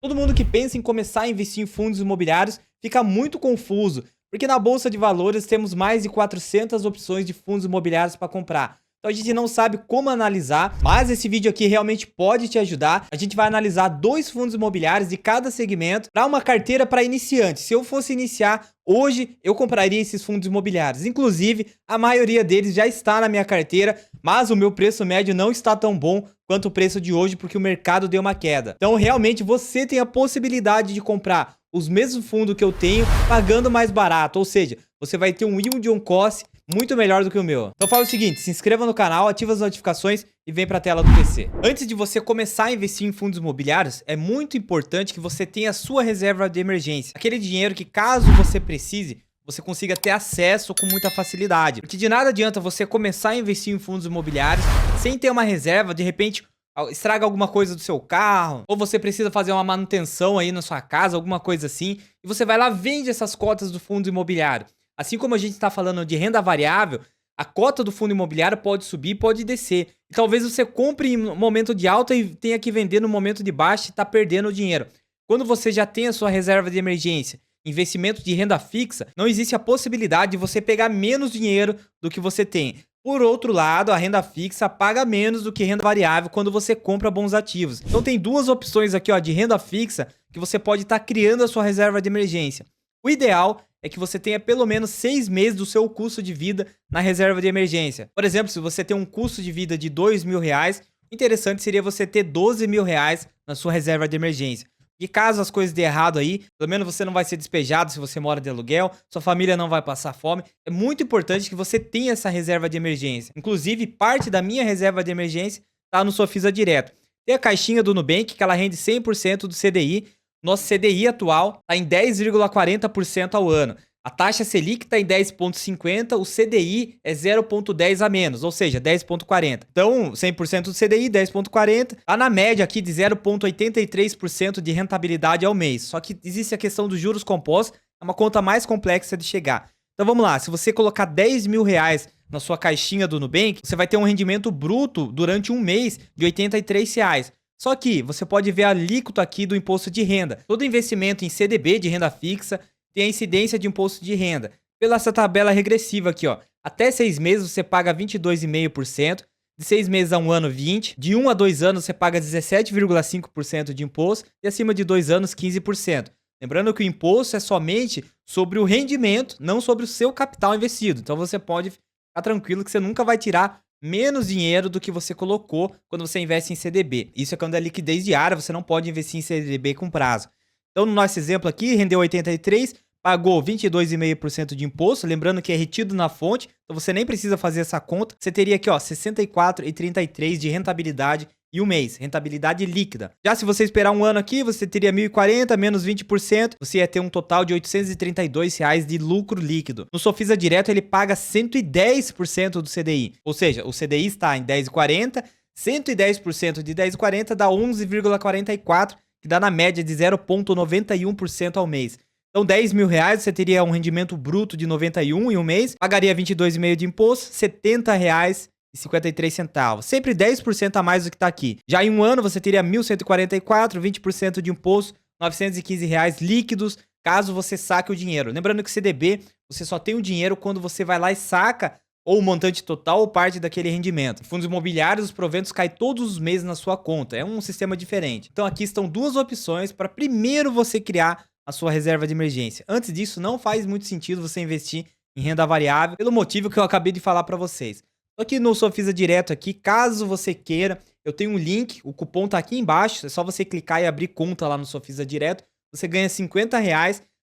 Todo mundo que pensa em começar a investir em fundos imobiliários fica muito confuso, porque na bolsa de valores temos mais de 400 opções de fundos imobiliários para comprar. Então a gente não sabe como analisar, mas esse vídeo aqui realmente pode te ajudar. A gente vai analisar 2 fundos imobiliários de cada segmento para uma carteira para iniciantes. Se eu fosse iniciar hoje, eu compraria esses fundos imobiliários. Inclusive, a maioria deles já está na minha carteira, mas o meu preço médio não está tão bom quanto o preço de hoje, porque o mercado deu uma queda. Então, realmente, você tem a possibilidade de comprar os mesmos fundos que eu tenho, pagando mais barato. Ou seja, você vai ter um yield on cost muito melhor do que o meu. Então faz o seguinte, se inscreva no canal, ativa as notificações e vem para a tela do PC. Antes de você começar a investir em fundos imobiliários, é muito importante que você tenha a sua reserva de emergência. Aquele dinheiro que, caso você precise, você consiga ter acesso com muita facilidade. Porque de nada adianta você começar a investir em fundos imobiliários sem ter uma reserva, de repente estraga alguma coisa do seu carro, ou você precisa fazer uma manutenção aí na sua casa, alguma coisa assim, e você vai lá, vende essas cotas do fundo imobiliário. Assim como a gente está falando de renda variável, a cota do fundo imobiliário pode subir, pode descer. E talvez você compre em um momento de alta e tenha que vender no momento de baixa e está perdendo dinheiro. Quando você já tem a sua reserva de emergência, investimento de renda fixa, não existe a possibilidade de você pegar menos dinheiro do que você tem. Por outro lado, a renda fixa paga menos do que renda variável quando você compra bons ativos. Então tem 2 opções aqui, ó, de renda fixa que você pode estar criando a sua reserva de emergência. O ideal é que você tenha pelo menos 6 meses do seu custo de vida na reserva de emergência. Por exemplo, se você tem um custo de vida de R$ 2.000, o interessante seria você ter R$ 12.000 na sua reserva de emergência. E caso as coisas dê errado aí, pelo menos você não vai ser despejado se você mora de aluguel, sua família não vai passar fome. É muito importante que você tenha essa reserva de emergência. Inclusive, parte da minha reserva de emergência está no Sofisa Direto. Tem a caixinha do Nubank, que ela rende 100% do CDI. Nosso CDI atual está em 10,40% ao ano. A taxa Selic está em 10,50%, o CDI é 0,10 a menos, ou seja, 10,40. Então, 100% do CDI, 10,40. Está na média aqui de 0,83% de rentabilidade ao mês. Só que existe a questão dos juros compostos, é uma conta mais complexa de chegar. Então vamos lá, se você colocar R$ 10.000 na sua caixinha do Nubank, você vai ter um rendimento bruto durante um mês de R$ 83. Só que você pode ver a alíquota aqui do imposto de renda. Todo investimento em CDB de renda fixa tem a incidência de imposto de renda. Pela essa tabela regressiva aqui, ó. Até 6 meses você paga 22,5%, de 6 meses a 1 ano 20%, de 1 a 2 anos você paga 17,5% de imposto e acima de 2 anos 15%. Lembrando que o imposto é somente sobre o rendimento, não sobre o seu capital investido. Então você pode ficar tranquilo que você nunca vai tirar menos dinheiro do que você colocou quando você investe em CDB. Isso é quando é liquidez diária, você não pode investir em CDB com prazo. Então, no nosso exemplo aqui, rendeu 83, pagou 22,5% de imposto, lembrando que é retido na fonte, então você nem precisa fazer essa conta. Você teria aqui, ó, 64,33 de rentabilidade e um mês, rentabilidade líquida. Já se você esperar um ano aqui, você teria 1.040 menos 20%, você ia ter um total de R$ 832 de lucro líquido. No Sofisa Direto, ele paga 110% do CDI, ou seja, o CDI está em 10,40, 110% de 10,40 dá 11,44, que dá na média de 0,91% ao mês. Então, R$ 10.000, você teria um rendimento bruto de 91 em um mês, pagaria 22,5 de imposto, R$ 70,53. Sempre 10% a mais do que está aqui. Já em um ano, você teria 1.144, 20% de imposto, R$ 915 líquidos, caso você saque o dinheiro. Lembrando que CDB, você só tem o dinheiro quando você vai lá e saca ou o montante total ou parte daquele rendimento. Em fundos imobiliários, os proventos caem todos os meses na sua conta. É um sistema diferente. Então aqui estão 2 opções para primeiro você criar a sua reserva de emergência. Antes disso, não faz muito sentido você investir em renda variável, pelo motivo que eu acabei de falar para vocês. Aqui no Sofisa Direto aqui, caso você queira, eu tenho um link, o cupom tá aqui embaixo, é só você clicar e abrir conta lá no Sofisa Direto. Você ganha R$ 50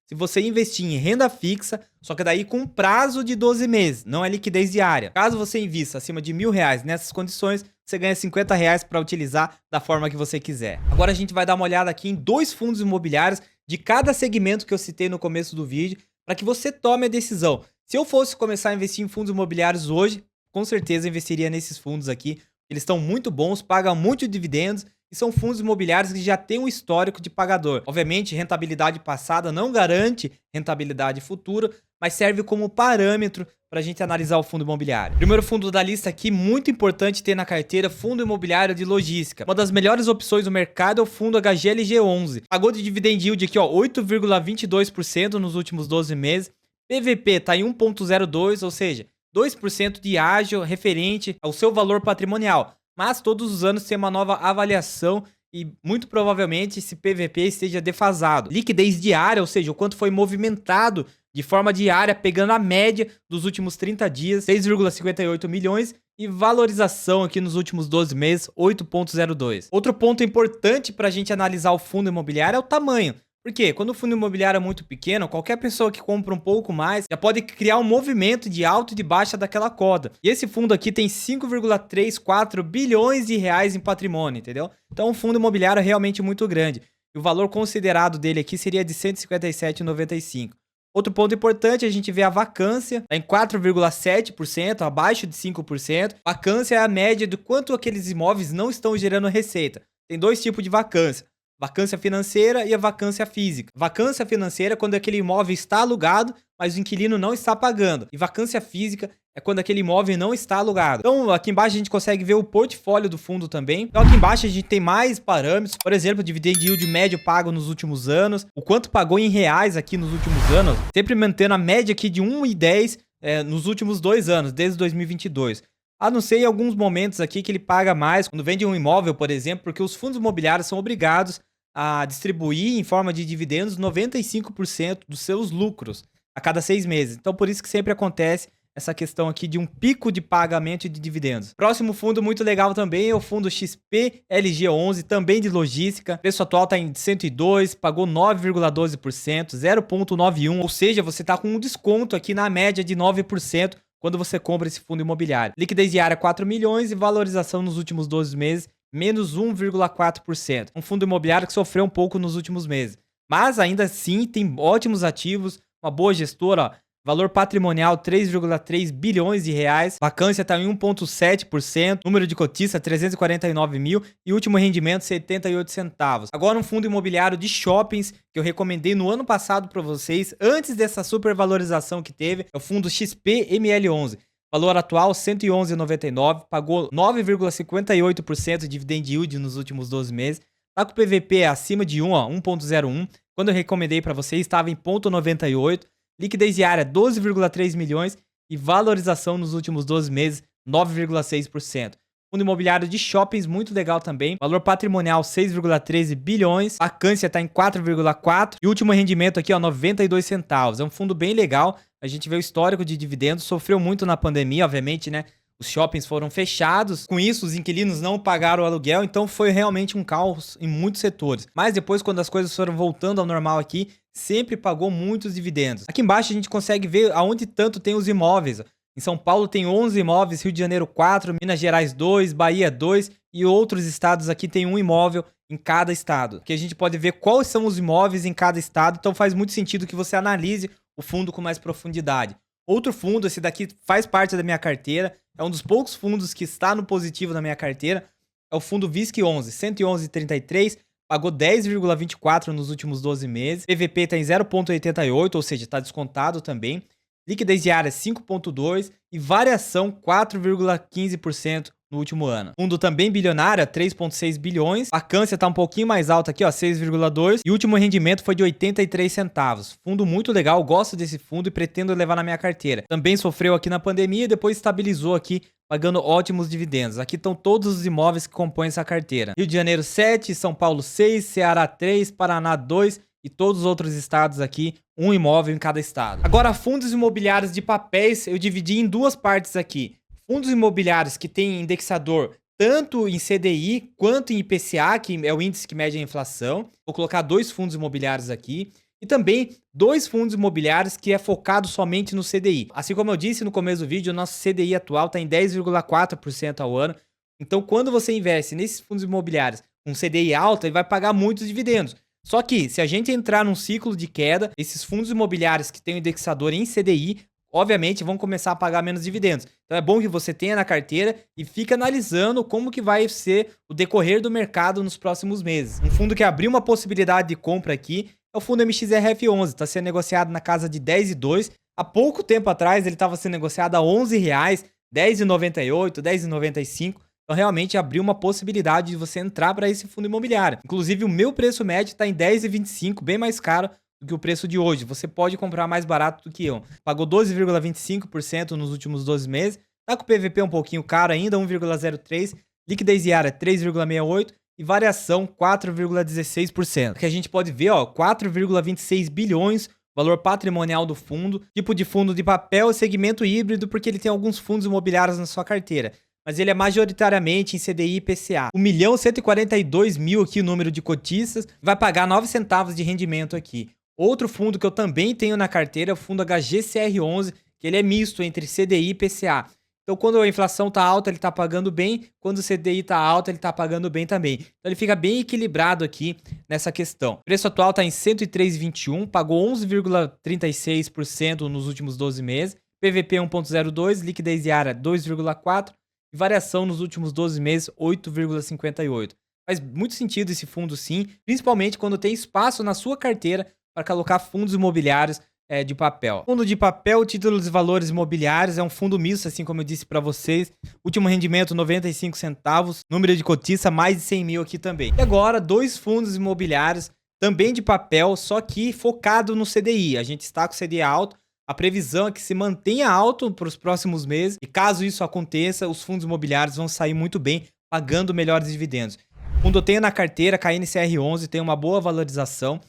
se você investir em renda fixa, só que daí com prazo de 12 meses, não é liquidez diária. Caso você invista acima de R$ 1.000 nessas condições, você ganha R$ 50 para utilizar da forma que você quiser. Agora a gente vai dar uma olhada aqui em 2 fundos imobiliários de cada segmento que eu citei no começo do vídeo, para que você tome a decisão. Se eu fosse começar a investir em fundos imobiliários hoje, com certeza investiria nesses fundos aqui. Eles estão muito bons, pagam muito dividendos e são fundos imobiliários que já têm um histórico de pagador. Obviamente, rentabilidade passada não garante rentabilidade futura, mas serve como parâmetro para a gente analisar o fundo imobiliário. Primeiro fundo da lista aqui, muito importante ter na carteira, fundo imobiliário de logística. Uma das melhores opções do mercado é o fundo HGLG11. Pagou de dividend yield aqui, ó, 8,22% nos últimos 12 meses. PVP tá em 1,02, ou seja, 2% de ágio referente ao seu valor patrimonial. Mas todos os anos tem uma nova avaliação e muito provavelmente esse PVP esteja defasado. Liquidez diária, ou seja, o quanto foi movimentado de forma diária, pegando a média dos últimos 30 dias, 6,58 milhões, e valorização aqui nos últimos 12 meses, 8,02. Outro ponto importante para a gente analisar o fundo imobiliário é o tamanho. Por quê? Quando o fundo imobiliário é muito pequeno, qualquer pessoa que compra um pouco mais já pode criar um movimento de alta e de baixa daquela cota. E esse fundo aqui tem 5,34 bilhões de reais em patrimônio, entendeu? Então, um fundo imobiliário é realmente muito grande. E o valor considerado dele aqui seria de 157,95. Outro ponto importante, a gente vê a vacância, tá em 4,7%, abaixo de 5%. Vacância é a média do quanto aqueles imóveis não estão gerando receita. Tem dois tipos de vacância. Vacância financeira e a vacância física. Vacância financeira é quando aquele imóvel está alugado, mas o inquilino não está pagando. E vacância física é quando aquele imóvel não está alugado. Então, aqui embaixo a gente consegue ver o portfólio do fundo também. Então, aqui embaixo a gente tem mais parâmetros. Por exemplo, o dividend yield médio pago nos últimos anos. O quanto pagou em reais aqui nos últimos anos. Sempre mantendo a média aqui de 1,10 nos últimos 2 anos, desde 2022. A não ser em alguns momentos aqui que ele paga mais, quando vende um imóvel, por exemplo, porque os fundos imobiliários são obrigados a distribuir em forma de dividendos 95% dos seus lucros a cada 6 meses. Então, por isso que sempre acontece essa questão aqui de um pico de pagamento de dividendos. Próximo fundo muito legal também é o fundo XPLG11, também de logística. O preço atual está em 102, pagou 9,12%, 0,91, ou seja, você está com um desconto aqui na média de 9% quando você compra esse fundo imobiliário. Liquidez diária 4 milhões e valorização nos últimos 12 meses, menos 1,4%. Um fundo imobiliário que sofreu um pouco nos últimos meses. Mas ainda assim tem ótimos ativos, uma boa gestora, ó. Valor patrimonial 3,3 bilhões de reais. Vacância está em 1,7%. Número de cotista 349 mil. E último rendimento 78 centavos. Agora um fundo imobiliário de shoppings que eu recomendei no ano passado para vocês. Antes dessa supervalorização que teve. É o fundo XPML11. Valor atual 111,99. Pagou 9,58% de dividend yield nos últimos 12 meses. Tá com o PVP acima de 1, ó, 1,01. Quando eu recomendei para vocês estava em 0,98. Liquidez diária 12,3 milhões e valorização nos últimos 12 meses 9,6%. Fundo imobiliário de shoppings muito legal também. Valor patrimonial 6,13 bilhões. Vacância está em 4,4 e último rendimento aqui, ó, 92 centavos. É um fundo bem legal. A gente vê o histórico de dividendos, sofreu muito na pandemia, obviamente, né? Os shoppings foram fechados. Com isso, os inquilinos não pagaram o aluguel, então foi realmente um caos em muitos setores. Mas depois, quando as coisas foram voltando ao normal aqui, sempre pagou muitos dividendos. Aqui embaixo a gente consegue ver aonde tanto tem os imóveis. Em São Paulo tem 11 imóveis, Rio de Janeiro 4, Minas Gerais 2, Bahia 2 e outros estados aqui tem um imóvel em cada estado. Que a gente pode ver quais são os imóveis em cada estado, então faz muito sentido que você analise o fundo com mais profundidade. Outro fundo, esse daqui faz parte da minha carteira, é um dos poucos fundos que está no positivo na minha carteira, é o fundo VISC11, 111,33, pagou 10,24 nos últimos 12 meses, PVP está em 0,88, ou seja, está descontado também, liquidez diária 5,2 e variação 4,15% no último ano. Fundo também bilionário, 3,6 bilhões. Vacância está um pouquinho mais alta aqui, ó, 6,2. E o último rendimento foi de 83 centavos. Fundo muito legal, gosto desse fundo e pretendo levar na minha carteira. Também sofreu aqui na pandemia e depois estabilizou aqui, pagando ótimos dividendos. Aqui estão todos os imóveis que compõem essa carteira. Rio de Janeiro 7, São Paulo 6, Ceará 3, Paraná 2 e todos os outros estados aqui, um imóvel em cada estado. Agora, fundos imobiliários de papéis, eu dividi em duas partes aqui. Fundos imobiliários que têm indexador tanto em CDI quanto em IPCA, que é o índice que mede a inflação. Vou colocar 2 fundos imobiliários aqui. E também 2 fundos imobiliários que é focado somente no CDI. Assim como eu disse no começo do vídeo, o nosso CDI atual está em 10,4% ao ano. Então, quando você investe nesses fundos imobiliários com CDI alto, ele vai pagar muitos dividendos. Só que, se a gente entrar num ciclo de queda, esses fundos imobiliários que têm o indexador em CDI, obviamente vão começar a pagar menos dividendos. Então é bom que você tenha na carteira e fique analisando como que vai ser o decorrer do mercado nos próximos meses. Um fundo que abriu uma possibilidade de compra aqui é o fundo MXRF11, está sendo negociado na casa de 10,2. Há pouco tempo atrás ele estava sendo negociado a R$11, 10,98, 10,95. Então realmente abriu uma possibilidade de você entrar para esse fundo imobiliário. Inclusive o meu preço médio está em 10,25, bem mais caro do que o preço de hoje. Você pode comprar mais barato do que eu. Pagou 12,25% nos últimos 12 meses. Tá com o PVP um pouquinho caro ainda, 1,03. Liquidez diária 3,68 e variação 4,16%. Que a gente pode ver, ó, 4,26 bilhões, valor patrimonial do fundo, tipo de fundo de papel, segmento híbrido, porque ele tem alguns fundos imobiliários na sua carteira. Mas ele é majoritariamente em CDI e IPCA. 1.142.000 aqui o número de cotistas, vai pagar 9 centavos de rendimento aqui. Outro fundo que eu também tenho na carteira é o fundo HGCR11, que ele é misto entre CDI e IPCA. Então, quando a inflação tá alta, ele tá pagando bem. Quando o CDI tá alto, ele tá pagando bem também. Então, ele fica bem equilibrado aqui nessa questão. O preço atual tá em 103,21, pagou 11,36% nos últimos 12 meses. PVP 1,02, liquidez diária 2,4 e variação nos últimos 12 meses 8,58. Faz muito sentido esse fundo sim, principalmente quando tem espaço na sua carteira para colocar fundos imobiliários de papel. Fundo de papel, títulos e valores imobiliários, é um fundo misto, assim como eu disse para vocês. Último rendimento 95 centavos, número de cotista mais de 100 mil aqui também. E agora, dois fundos imobiliários, também de papel, só que focado no CDI. A gente está com o CDI alto, a previsão é que se mantenha alto para os próximos meses. E caso isso aconteça, os fundos imobiliários vão sair muito bem, pagando melhores dividendos. O fundo eu tenho na carteira, KNCR11, tem uma boa valorização,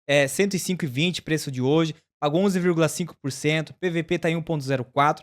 105,20 preço de hoje. Pagou 11,5%, PVP está em 1,04,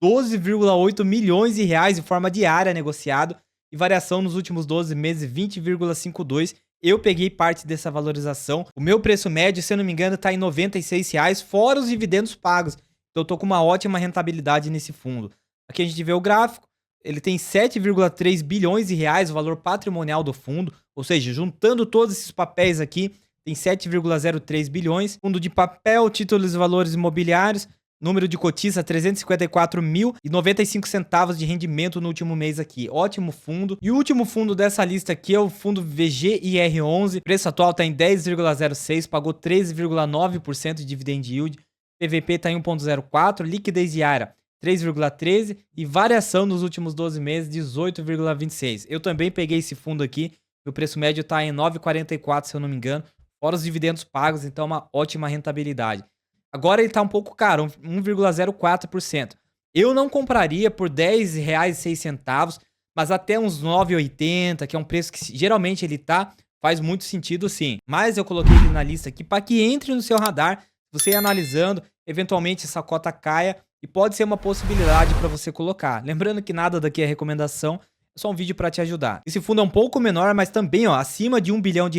12,8 milhões de reais de forma diária negociado e variação nos últimos 12 meses 20,52. Eu peguei parte dessa valorização. O meu preço médio, se eu não me engano, está em R$ 96,00, fora os dividendos pagos. Então eu tô com uma ótima rentabilidade nesse fundo. Aqui a gente vê o gráfico. Ele tem 7,3 bilhões de reais o valor patrimonial do fundo, ou seja, juntando todos esses papéis aqui, tem 7,03 bilhões. Fundo de papel, títulos e valores imobiliários, número de cotista 354.095 centavos de rendimento no último mês aqui. Ótimo fundo. E o último fundo dessa lista aqui é o fundo VGIR11. Preço atual está em 10,06, pagou 13,9% de dividend yield. PVP está em 1,04, liquidez diária 3,13 e variação nos últimos 12 meses 18,26. Eu também peguei esse fundo aqui. O preço médio está em 9,44, se eu não me engano. Fora os dividendos pagos, então é uma ótima rentabilidade. Agora ele está um pouco caro, 1,04%. Eu não compraria por R$10,06, mas até uns 9,80, que é um preço que geralmente ele tá, faz muito sentido sim. Mas eu coloquei ele na lista aqui para que entre no seu radar, você ir analisando, eventualmente essa cota caia e pode ser uma possibilidade para você colocar. Lembrando que nada daqui é recomendação, é só um vídeo para te ajudar. Esse fundo é um pouco menor, mas também, ó, acima de R$1 bilhão.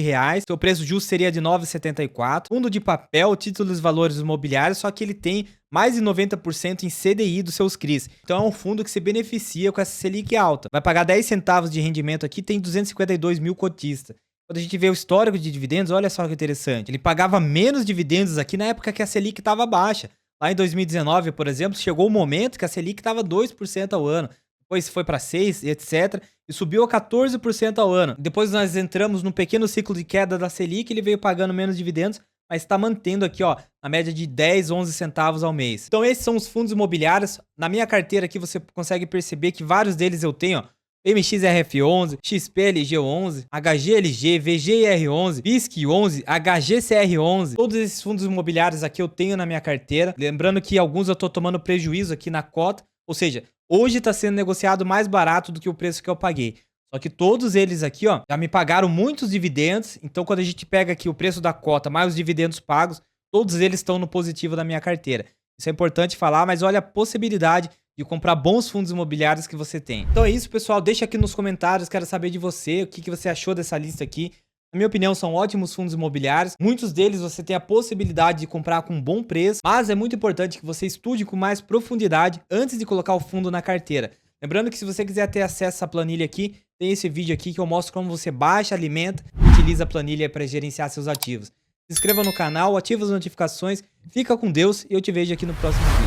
Seu preço justo seria de 9,74. Fundo de papel, títulos e valores imobiliários, só que ele tem mais de 90% em CDI dos seus CRIs. Então é um fundo que se beneficia com essa Selic alta. Vai pagar 10 centavos de rendimento aqui, tem 252 mil cotistas. Quando a gente vê o histórico de dividendos, olha só que interessante. Ele pagava menos dividendos aqui na época que a Selic estava baixa. Lá em 2019, por exemplo, chegou o momento que a Selic estava 2% ao ano. Depois foi para 6%, etc. E subiu a 14% ao ano. Depois nós entramos num pequeno ciclo de queda da Selic, ele veio pagando menos dividendos, mas está mantendo aqui, ó, na média de 10, 11 centavos ao mês. Então esses são os fundos imobiliários. Na minha carteira aqui você consegue perceber que vários deles eu tenho, ó. MXRF11, XPLG11, HGLG, VGIR11, BISC11, HGCR11. Todos esses fundos imobiliários aqui eu tenho na minha carteira. Lembrando que alguns eu tô tomando prejuízo aqui na cota. Ou seja, hoje está sendo negociado mais barato do que o preço que eu paguei. Só que todos eles aqui, ó, já me pagaram muitos dividendos. Então, quando a gente pega aqui o preço da cota mais os dividendos pagos, todos eles estão no positivo da minha carteira. Isso é importante falar, mas olha a possibilidade de comprar bons fundos imobiliários que você tem. Então é isso, pessoal. Deixa aqui nos comentários, quero saber de você, o que você achou dessa lista aqui. Na minha opinião, são ótimos fundos imobiliários. Muitos deles você tem a possibilidade de comprar com um bom preço, mas é muito importante que você estude com mais profundidade antes de colocar o fundo na carteira. Lembrando que se você quiser ter acesso a essa planilha aqui, tem esse vídeo aqui que eu mostro como você baixa, alimenta e utiliza a planilha para gerenciar seus ativos. Se inscreva no canal, ative as notificações, fica com Deus e eu te vejo aqui no próximo vídeo.